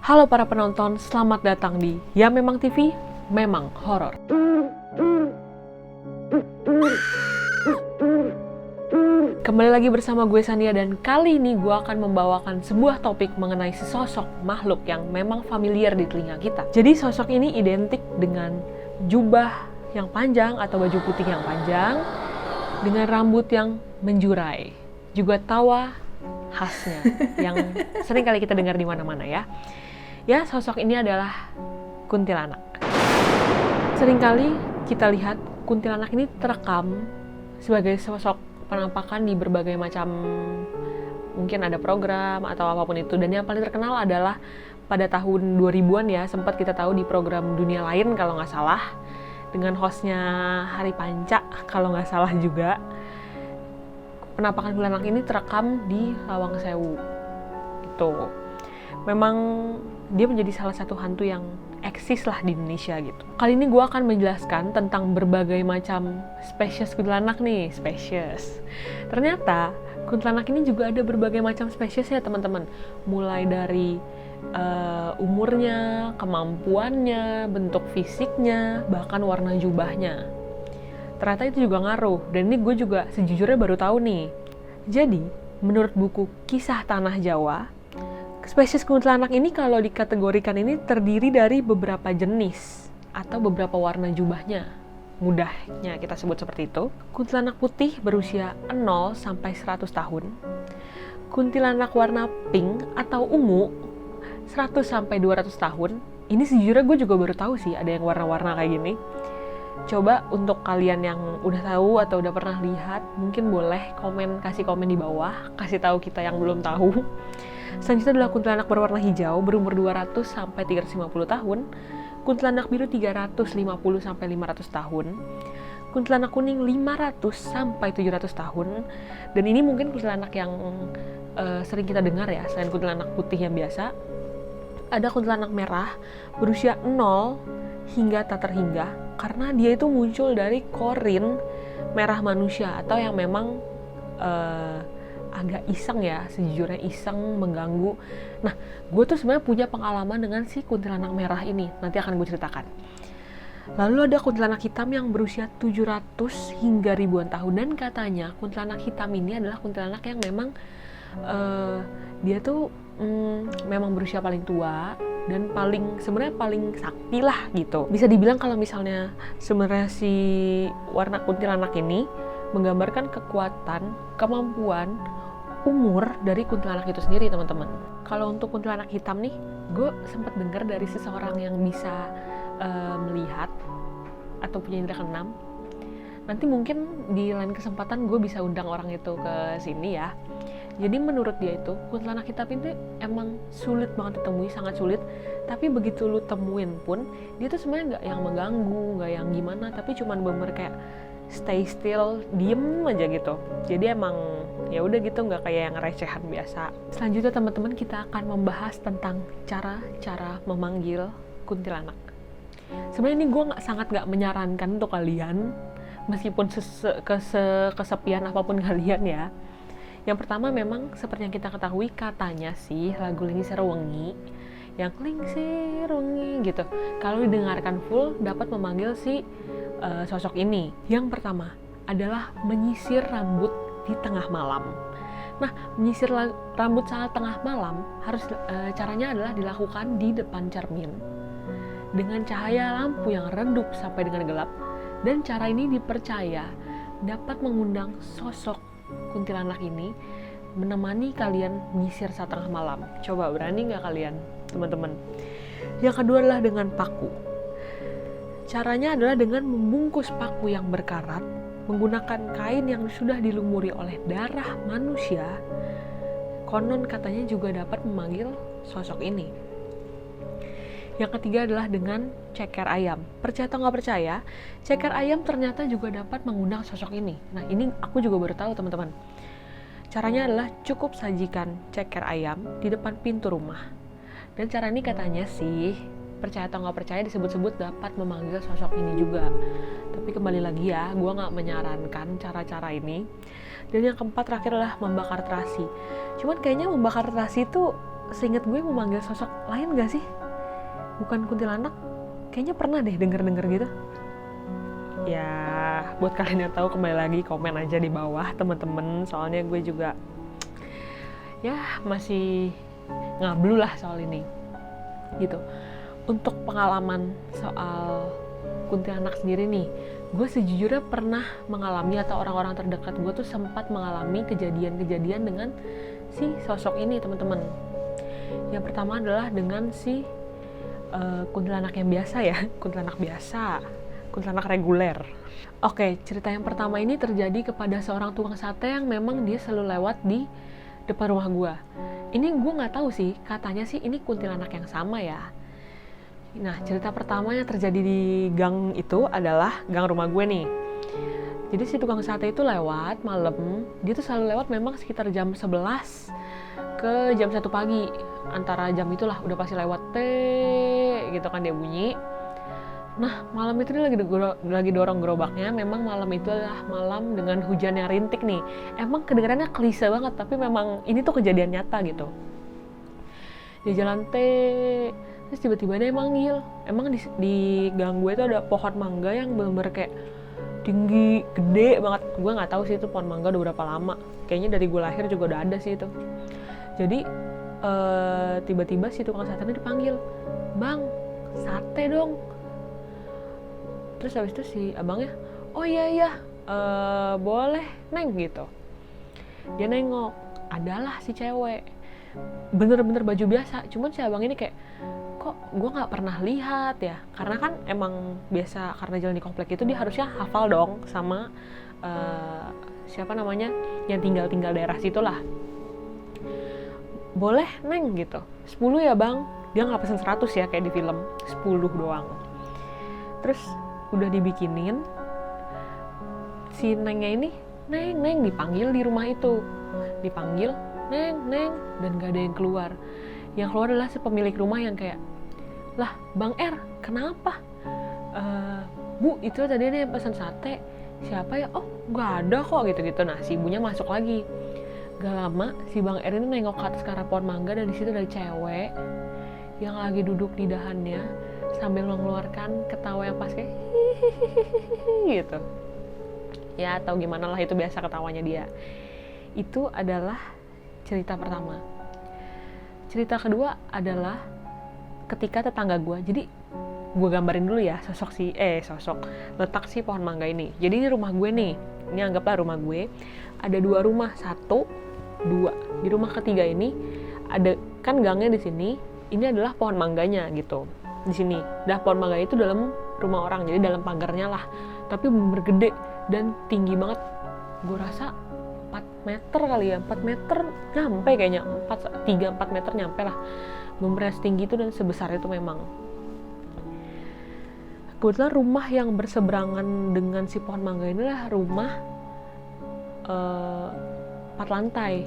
Halo para penonton, selamat datang di Ya Memang TV, Memang Horor. Kembali lagi bersama gue Sania dan kali ini gue akan membawakan sebuah topik mengenai sesosok makhluk yang memang familiar di telinga kita. Jadi sosok ini identik dengan jubah yang panjang atau baju putih yang panjang, dengan rambut yang menjurai, juga tawa khasnya yang sering kali kita dengar di mana-mana ya. Ya, sosok ini adalah kuntilanak. Seringkali kita lihat kuntilanak ini terekam sebagai sosok penampakan di berbagai macam, mungkin ada program atau apapun itu. Dan yang paling terkenal adalah pada tahun 2000-an ya, sempat kita tahu di program Dunia Lain kalau nggak salah, dengan hostnya Hari Panca kalau nggak salah juga. Penampakan kuntilanak ini terekam di Lawang Sewu. Itu memang dia menjadi salah satu hantu yang eksis lah di Indonesia gitu. Kali ini gue akan menjelaskan tentang berbagai macam spesies kuntilanak nih, spesies. Ternyata kuntilanak ini juga ada berbagai macam spesies ya teman-teman. Mulai dari umurnya, kemampuannya, bentuk fisiknya, bahkan warna jubahnya. Ternyata itu juga ngaruh, dan ini gue juga sejujurnya baru tahu nih. Jadi, menurut buku Kisah Tanah Jawa, spesies kuntilanak ini kalau dikategorikan ini terdiri dari beberapa jenis atau beberapa warna jubahnya. Mudahnya kita sebut seperti itu. Kuntilanak putih berusia 0 sampai 100 tahun. Kuntilanak warna pink atau ungu 100 sampai 200 tahun. Ini sejujurnya gue juga baru tahu sih ada yang warna-warna kayak gini. Coba untuk kalian yang udah tahu atau udah pernah lihat, mungkin boleh kasih komen di bawah, kasih tahu kita yang belum tahu. Selanjutnya adalah kuntilanak berwarna hijau berumur 200 sampai 350 tahun, kuntilanak biru 350 sampai 500 tahun, kuntilanak kuning 500 sampai 700 tahun, dan ini mungkin kuntilanak yang sering kita dengar ya, selain kuntilanak putih yang biasa. Ada kuntilanak merah berusia 0 hingga tak terhingga, karena dia itu muncul dari korin merah manusia atau yang memang agak iseng ya, sejujurnya iseng, mengganggu. Nah, gue tuh sebenarnya punya pengalaman dengan si kuntilanak merah ini, nanti akan gue ceritakan. Lalu ada kuntilanak hitam yang berusia 700 hingga ribuan tahun, dan katanya kuntilanak hitam ini adalah kuntilanak yang memang dia tuh memang berusia paling tua dan sebenarnya paling sakti lah gitu. Bisa dibilang kalau misalnya sebenarnya si warna kuntilanak ini menggambarkan kekuatan, kemampuan, umur dari kuntilanak itu sendiri teman-teman. Kalau untuk kuntilanak hitam nih, gue sempat dengar dari seseorang yang bisa melihat atau punya indera keenam. Nanti mungkin di lain kesempatan gue bisa undang orang itu ke sini ya. Jadi menurut dia itu kuntilanak hitam itu emang sulit banget ditemui, sangat sulit. Tapi begitu lu temuin pun, dia tuh sebenarnya nggak yang mengganggu, nggak yang gimana, tapi cuman bener kayak stay still, diem aja gitu. Jadi emang ya udah gitu, nggak kayak yang recehan biasa. Selanjutnya teman-teman, kita akan membahas tentang cara memanggil kuntilanak. Sebenarnya ini gue sangat nggak menyarankan untuk kalian, meskipun kesepian apapun kalian ya. Yang pertama memang seperti yang kita ketahui, katanya sih lagu Lingsir Wengi yang Lingsir Wengi gitu, kalau didengarkan full dapat memanggil si sosok ini. Yang pertama adalah menyisir rambut di tengah malam. Nah, menyisir rambut saat tengah malam caranya adalah dilakukan di depan cermin dengan cahaya lampu yang redup sampai dengan gelap, dan cara ini dipercaya dapat mengundang sosok kuntilanak ini menemani kalian menyisir saat tengah malam. Coba berani nggak kalian teman-teman? Yang kedua adalah dengan paku. Caranya adalah dengan membungkus paku yang berkarat menggunakan kain yang sudah dilumuri oleh darah manusia. Konon katanya juga dapat memanggil sosok ini. Yang ketiga adalah dengan ceker ayam. Percaya atau nggak percaya, ceker ayam ternyata juga dapat mengundang sosok ini. Nah, ini aku juga baru tahu teman-teman. Caranya adalah cukup sajikan ceker ayam di depan pintu rumah. Dan cara ini katanya sih, percaya atau nggak percaya, disebut-sebut dapat memanggil sosok ini juga. Tapi kembali lagi ya, gue nggak menyarankan cara-cara ini. Dan yang keempat terakhir adalah membakar terasi. Cuman kayaknya membakar terasi itu seingat gue memanggil sosok lain gak sih? Bukan kuntilanak? Kayaknya pernah deh denger-denger gitu. Ya, buat kalian yang tahu kembali lagi komen aja di bawah teman-teman. Soalnya gue juga ya masih ngablu lah soal ini. Gitu. Untuk pengalaman soal kuntilanak sendiri nih, gue sejujurnya pernah mengalami atau orang-orang terdekat gue tuh sempat mengalami kejadian-kejadian dengan si sosok ini, teman-teman. Yang pertama adalah dengan si kuntilanak yang biasa ya, kuntilanak biasa, kuntilanak reguler. Oke, cerita yang pertama ini terjadi kepada seorang tukang sate yang memang dia selalu lewat di depan rumah gue. Ini gue nggak tahu sih, katanya sih ini kuntilanak yang sama ya. Nah, cerita pertama yang terjadi di gang itu adalah gang rumah gue nih. Jadi si tukang sate itu lewat malam, dia tuh selalu lewat memang sekitar jam 11 ke jam 1 pagi. Antara jam itulah udah pasti lewat gitu kan dia bunyi. Nah, malam itu dia lagi dorong gerobaknya. Memang malam itu adalah malam dengan hujan yang rintik nih. Emang kedengarannya klise banget, tapi memang ini tuh kejadian nyata gitu. Dia jalan terus tiba-tiba dia manggil. Emang di gang gue tuh ada pohon mangga yang bener-bener kayak tinggi, gede banget. Gue nggak tahu sih itu pohon mangga udah berapa lama. Kayaknya dari gue lahir juga udah ada sih itu. Jadi tiba-tiba si tukang sate ini dipanggil, "Bang, sate dong." Terus habis itu si abangnya, "Oh iya, boleh Neng," gitu. Dia nengok, adalah si cewek. Bener-bener baju biasa, cuman si abang ini kayak, kok gue nggak pernah lihat ya, karena kan emang biasa karena jalan di komplek itu dia harusnya hafal dong sama siapa namanya yang tinggal daerah situ lah. Boleh Neng gitu, 10 ya bang. Dia nggak pesen 100 ya kayak di film, 10 doang. Terus udah dibikinin, si Nengnya ini Neng dipanggil di rumah itu, dipanggil Neng, dan gak ada yang keluar. Yang keluar adalah si pemilik rumah yang kayak, "Lah Bang R, kenapa? Bu, itu tadi ada yang pesan sate, siapa ya? Oh gak ada kok," gitu-gitu. Nah si ibunya masuk lagi. Gak lama si Bang R ini nengok ke atas ke arah pohon mangga, dan disitu ada cewek yang lagi duduk di dahannya sambil mengeluarkan ketawa yang pas kayak gitu. Ya atau gimana lah, itu biasa ketawanya dia. Itu adalah cerita pertama. Cerita kedua adalah ketika tetangga gue. Jadi gue gambarin dulu ya sosok letak si pohon mangga ini. Jadi di rumah gue nih, ini anggaplah rumah gue, ada 2 rumah, 1, 2. Di rumah ketiga ini ada kan gangnya di sini. Ini adalah pohon mangganya gitu. Di sini, pohon mangga itu dalam rumah orang, jadi dalam pagarnya lah. Tapi bener gede dan tinggi banget. Gue rasa 4 meter kali ya, 4 meter nyampe kayaknya, 3-4 meter nyampe lah. Bener setinggi itu dan sebesar itu memang. Kebetulan rumah yang berseberangan dengan si pohon mangga ini lah rumah 4 lantai,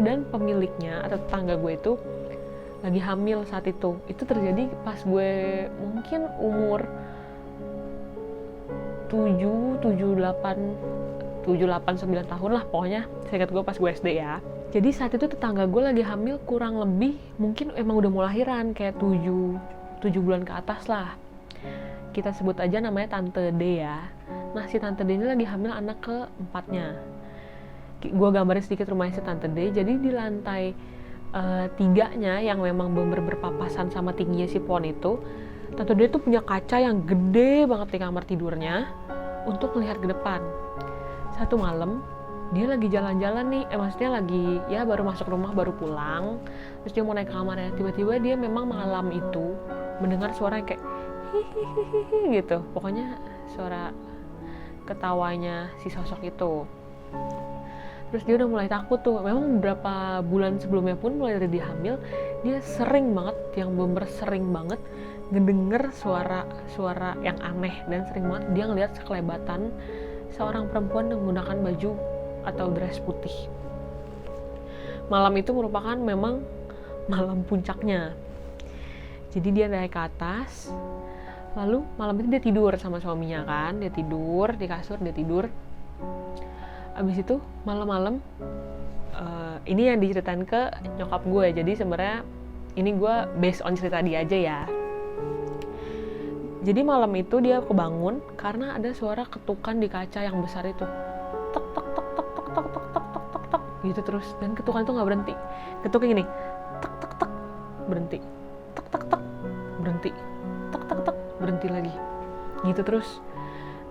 dan pemiliknya atau tetangga gue itu lagi hamil saat itu. Itu terjadi pas gue mungkin umur 7, 8, 9 tahun lah pokoknya. Saya ingat gue pas gue SD ya. Jadi saat itu tetangga gue lagi hamil kurang lebih mungkin emang udah mau lahiran, kayak 7 bulan ke atas lah. Kita sebut aja namanya Tante D ya. Nah si Tante D ini lagi hamil anak ke-4-nya. Gue gambarin sedikit rumahnya si Tante D. Jadi di lantai 3-nya yang memang bener-bener berpapasan sama tingginya si pohon itu, Tante D tuh punya kaca yang gede banget di kamar tidurnya untuk melihat ke depan. Satu malam dia lagi jalan-jalan nih, maksudnya lagi ya baru masuk rumah, baru pulang, terus dia mau naik ke kamarnya. Tiba-tiba dia memang malam itu mendengar suara yang kayak hihihihi gitu, pokoknya suara ketawanya si sosok itu. Terus dia udah mulai takut tuh. Memang beberapa bulan sebelumnya pun, mulai dari dia hamil, dia sering banget, yang bener sering banget ngedenger suara yang aneh, dan sering banget dia ngeliat sekelebatan seorang perempuan yang menggunakan baju atau dress putih. Malam itu merupakan memang malam puncaknya. Jadi dia naik ke atas, lalu malam itu dia tidur sama suaminya kan, dia tidur di kasur, dia tidur. Abis itu malam-malam ini yang diceritain ke nyokap gue, jadi sebenarnya ini gue based on cerita dia aja ya. Jadi malam itu dia kebangun karena ada suara ketukan di kaca yang besar itu, tek tek tek tek tek tek tek tek tek tek tek gitu terus, dan ketukan itu nggak berhenti, ketuknya gini, tek tek tek berhenti, tek tek tek berhenti, tek tek tek berhenti lagi, gitu terus.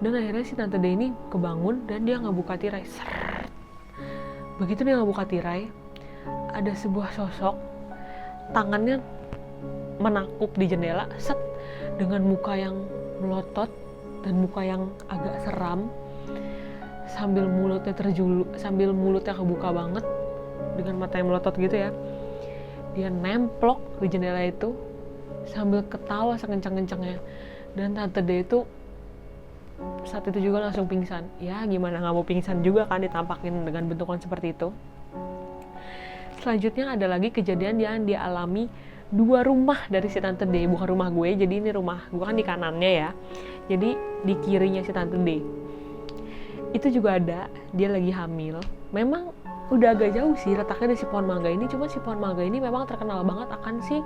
Dan akhirnya si Tante D ini kebangun dan dia ngebuka tirai. Seret. Begitu dia ngebuka tirai, ada sebuah sosok, tangannya menakuk di jendela, set, dengan muka yang melotot dan muka yang agak seram, sambil mulutnya kebuka banget dengan mata yang melotot gitu ya. Dia nemplok di jendela itu sambil ketawa sekencang-kencangnya. Dan Tante D itu saat itu juga langsung pingsan. Ya gimana nggak mau pingsan juga kan ditampakin dengan bentukan seperti itu. Selanjutnya ada lagi kejadian yang dia alami 2 rumah dari si Tante D, bukan rumah gue. Jadi ini rumah gue kan di kanannya ya, jadi di kirinya si Tante D itu juga ada, dia lagi hamil. Memang udah agak jauh sih letaknya dari si pohon mangga ini, cuma si pohon mangga ini memang terkenal banget akan si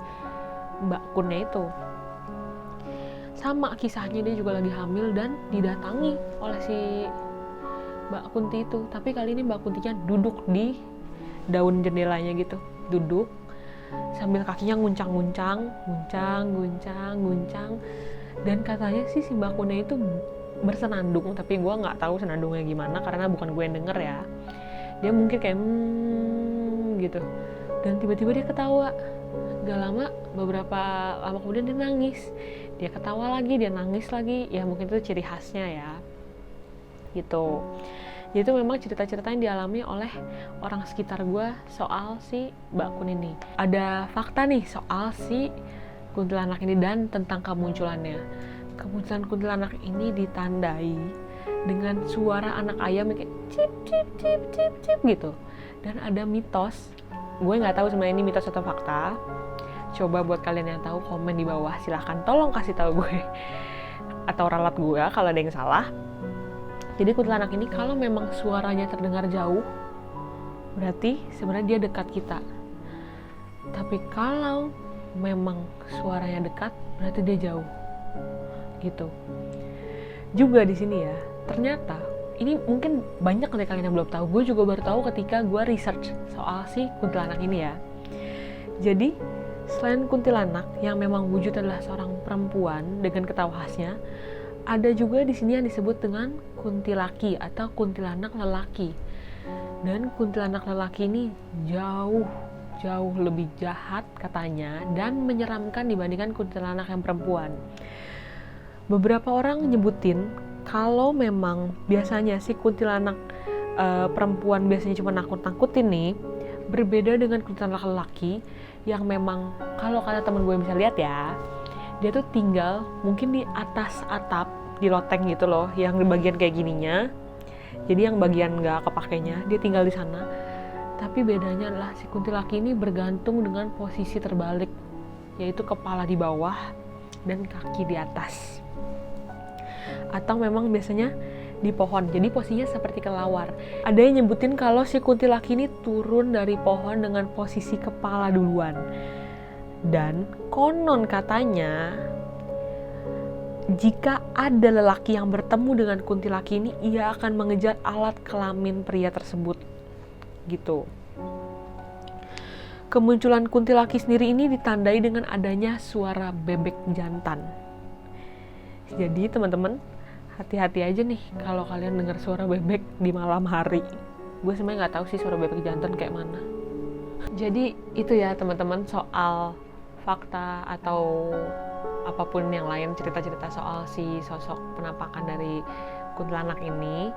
Mbak Kunnya itu. Sama kisahnya, dia juga lagi hamil dan didatangi oleh si Mbak Kunti itu. Tapi kali ini Mbak Kuntinya duduk di daun jendelanya gitu, duduk sambil kakinya nguncang-nguncang, guncang. Dan katanya sih si Mbak Kunnya itu bersenandung, tapi gue nggak tahu senandungnya gimana karena bukan gue yang denger ya. Dia mungkin kayak gitu. Dan tiba-tiba dia ketawa. Gak lama, beberapa lama kemudian dia nangis. Dia ketawa lagi, dia nangis lagi. Ya mungkin itu ciri khasnya ya. Gitu. Jadi itu memang cerita-cerita yang dialami oleh orang sekitar gue soal si Mbak Kun ini. Ada fakta nih soal si kuntilanak ini dan tentang kemunculannya. Kemunculan kuntilanak ini ditandai dengan suara anak ayam yang kayak cip cip cip cip cip gitu. Dan ada mitos, gue nggak tahu sebenarnya ini mitos atau fakta. Coba buat kalian yang tahu komen di bawah, silahkan tolong kasih tahu gue atau ralat gue kalau ada yang salah. Jadi kuntilanak ini kalau memang suaranya terdengar jauh, berarti sebenarnya dia dekat kita. Tapi kalau memang suaranya dekat, berarti dia jauh. Gitu. Juga di sini ya, ternyata ini mungkin banyak dari kalian yang belum tahu. Gue juga baru tahu ketika gue research soal si kuntilanak ini ya. Jadi selain kuntilanak yang memang wujud adalah seorang perempuan dengan ketawa khasnya, ada juga di sini yang disebut dengan kuntilaki atau kuntilanak lelaki. Dan kuntilanak lelaki ini jauh lebih jahat katanya dan menyeramkan dibandingkan kuntilanak yang perempuan. Beberapa orang nyebutin kalau memang biasanya si kuntilanak perempuan biasanya cuma nakut-nakutin nih, berbeda dengan kuntilanak lelaki yang memang kalau kata temen gue bisa lihat ya, dia tuh tinggal mungkin di atas atap, di loteng gitu loh, yang di bagian kayak gininya. Jadi yang bagian nggak kepakainya, dia tinggal di sana. Tapi bedanya adalah si kuntilaki ini bergantung dengan posisi terbalik, yaitu kepala di bawah dan kaki di atas. Atau memang biasanya di pohon, jadi posisinya seperti kelawar. Ada yang nyebutin kalau si kuntilaki ini turun dari pohon dengan posisi kepala duluan. Dan konon katanya jika ada lelaki yang bertemu dengan kuntilaki ini, ia akan mengejar alat kelamin pria tersebut. Gitu. Kemunculan kuntilaki sendiri ini ditandai dengan adanya suara bebek jantan. Jadi teman-teman, hati-hati aja nih kalau kalian dengar suara bebek di malam hari. Gue sebenarnya nggak tahu sih suara bebek jantan kayak mana. Jadi itu ya teman-teman soal fakta atau apapun yang lain, cerita-cerita soal si sosok penampakan dari kuntilanak ini.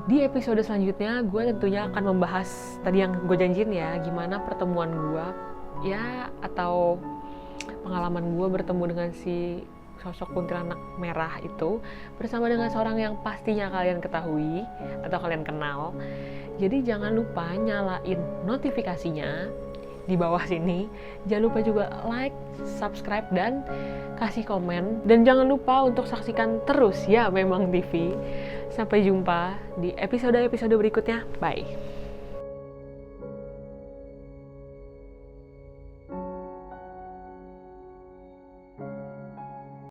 Di episode selanjutnya gue tentunya akan membahas tadi yang gue janjiin ya, gimana pertemuan gue ya atau pengalaman gue bertemu dengan si sosok kuntilanak merah itu bersama dengan seorang yang pastinya kalian ketahui atau kalian kenal. Jadi jangan lupa nyalain notifikasinya di bawah sini. Jangan lupa juga like, subscribe, dan kasih komen. Dan jangan lupa untuk saksikan terus ya Memang TV. Sampai jumpa di episode-episode berikutnya. Bye.